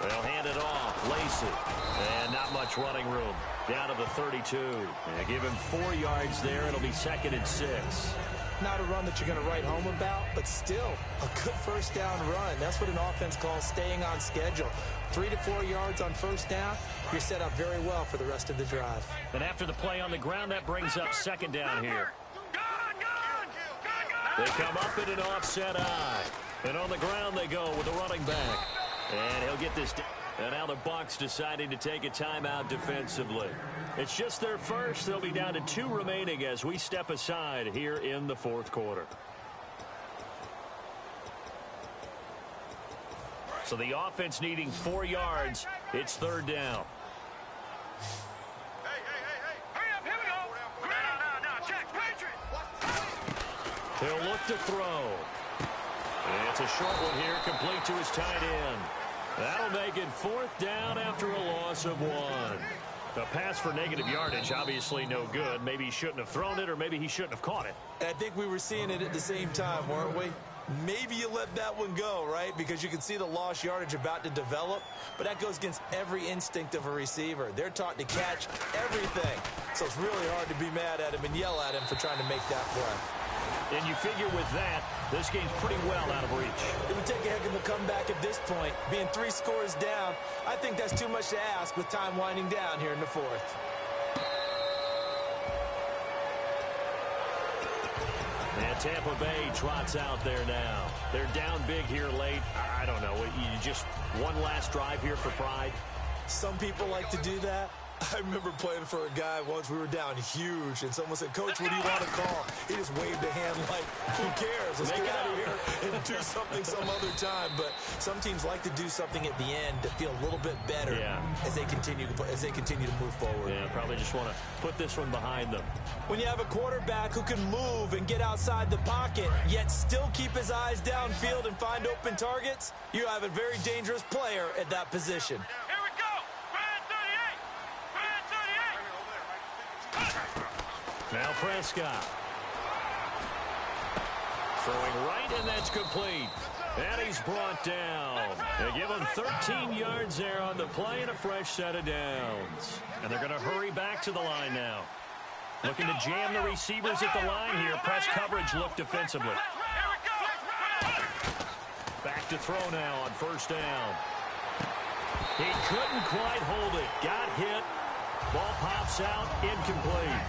They'll hand it off. Lacey. And not much running room. Down to the 32. And give him 4 yards there. It'll be 2nd and 6. Not a run that you're going to write home about, but still a good 1st down run. That's what an offense calls staying on schedule. 3 to 4 yards on 1st down, you're set up very well for the rest of the drive. And after the play on the ground, that brings up 2nd down here. They come up in an offset eye. And on the ground they go with the running back. And he'll get this down. And now the Bucs deciding to take a timeout defensively. It's just their first. They'll be down to 2 remaining as we step aside here in the 4th quarter. So the offense needing 4 yards. It's 3rd down. Hurry up, here we go. No, check, Patriot. He'll look to throw. And it's a short one here, complete to his tight end. That'll make it 4th down after a loss of 1. The pass for negative yardage, obviously no good. Maybe he shouldn't have thrown it, or maybe he shouldn't have caught it. And I think we were seeing it at the same time, weren't we? Maybe you let that one go, right? Because you can see the lost yardage about to develop. But that goes against every instinct of a receiver. They're taught to catch everything. So it's really hard to be mad at him and yell at him for trying to make that play. And you figure with that, this game's pretty well out of reach. It would take a heck of a comeback at this point. Being 3 scores down, I think that's too much to ask with time winding down here in the 4th. And Tampa Bay trots out there now. They're down big here late. I don't know. You just one last drive here for pride? Some people like to do that. I remember playing for a guy once. We were down huge, and someone said, "Coach, what do you want to call?" He just waved a hand like, "Who cares? Let's get out of here and do something some other time." But some teams like to do something at the end to feel a little bit better as they continue to move forward. Yeah, probably just want to put this one behind them. When you have a quarterback who can move and get outside the pocket, yet still keep his eyes downfield and find open targets, you have a very dangerous player at that position. Here we go. Brand 38. Now Prescott. Throwing right, and that's complete. And he's brought down. They give him 13 yards there on the play and a fresh set of downs. And they're going to hurry back to the line now. Looking to jam the receivers at the line here. Press coverage look defensively. Back to throw now on first down. He couldn't quite hold it. Got hit. Ball pops out. Incomplete.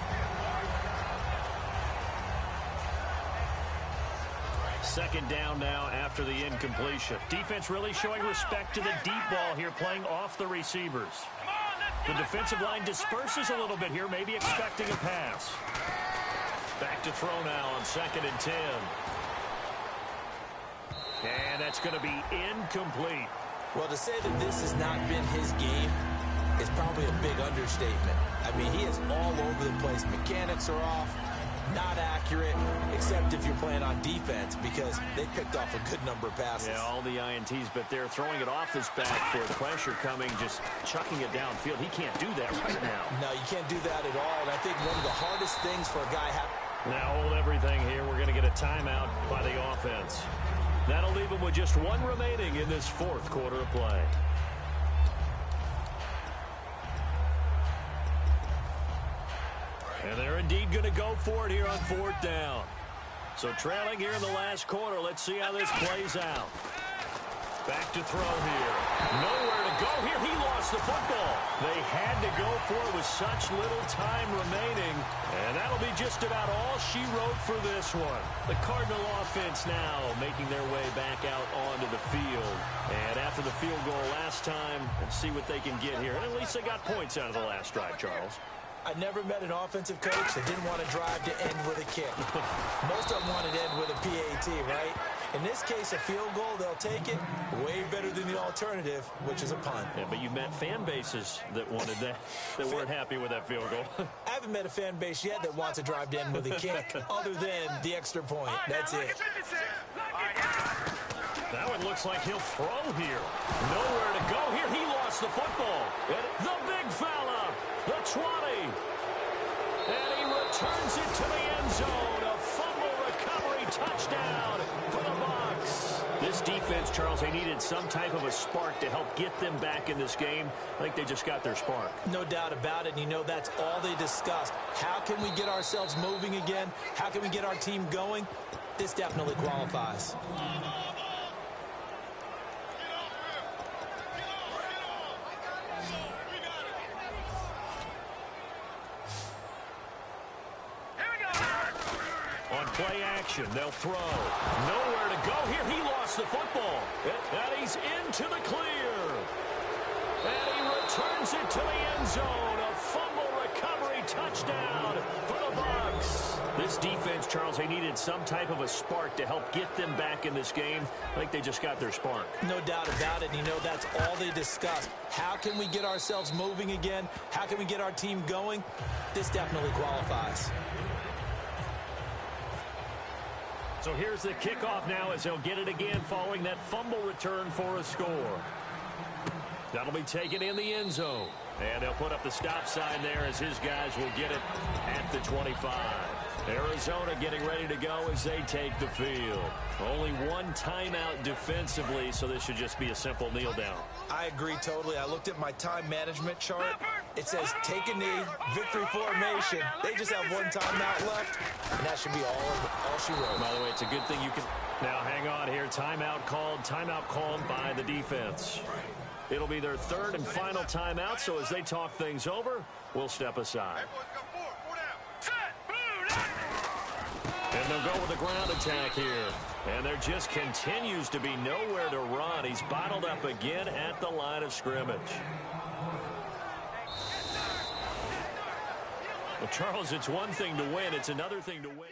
Second down now after the incompletion. Defense really showing respect to the deep ball here, playing off the receivers. The defensive line disperses a little bit here, maybe expecting a pass. Back to throw now on 2nd and 10. And that's going to be incomplete. Well, to say that this has not been his game is probably a big understatement. I mean, he is all over the place. Mechanics are off, not accurate, except if you're playing on defense, because they picked off a good number of passes. Yeah, all the INTs, but they're throwing it off his back for pressure coming, just chucking it downfield. He can't do that right now. No, you can't do that at all. And I think one of the hardest things for a guy Now hold everything here. We're going to get a timeout by the offense. That'll leave him with just one remaining in this 4th quarter of play. And they're indeed going to go for it here on 4th down. So trailing here in the last quarter. Let's see how this plays out. Back to throw here. Nowhere to go here. He lost the football. They had to go for it with such little time remaining. And that'll be just about all she wrote for this one. The Cardinal offense now making their way back out onto the field. And after the field goal last time, we'll see what they can get here. And at least they got points out of the last drive, Charles. I never met an offensive coach that didn't want to drive to end with a kick. Most of them wanted to end with a PAT, right? In this case, a field goal, they'll take it. Way better than the alternative, which is a punt. Yeah, but you met fan bases that wanted that, that weren't happy with that field goal. I haven't met a fan base yet that wants to drive to end with a kick, other than the extra point. That's it. That one looks like he'll throw here. Nowhere to go here. He lost the football. The big fella, the 20. And he returns it to the end zone. A fumble recovery touchdown for the Bucs. This defense, Charles, they needed some type of a spark to help get them back in this game. I think they just got their spark. No doubt about it. And you know that's all they discussed. How can we get ourselves moving again? How can we get our team going? This definitely qualifies. Play action. They'll throw. Nowhere to go here. He lost the football. And he's into the clear. And he returns it to the end zone. A fumble recovery touchdown for the Bucs. This defense, Charles, they needed some type of a spark to help get them back in this game. I think they just got their spark. No doubt about it. And you know that's all they discussed. How can we get ourselves moving again? How can we get our team going? This definitely qualifies. So here's the kickoff now as they'll get it again following that fumble return for a score. That'll be taken in the end zone. And they'll put up the stop sign there as his guys will get it at the 25. Arizona getting ready to go as they take the field. Only one timeout defensively, so this should just be a simple kneel down. I agree totally. I looked at my time management chart. It says take a knee, victory formation. They just have one timeout left, and that should be all she wrote. By the way, it's a good thing you can... Now, hang on here. Timeout called by the defense. It'll be their 3rd and final timeout, so as they talk things over, we'll step aside. And they'll go with the ground attack here. And there just continues to be nowhere to run. He's bottled up again at the line of scrimmage. Well, Charles, it's one thing to win. It's another thing to win.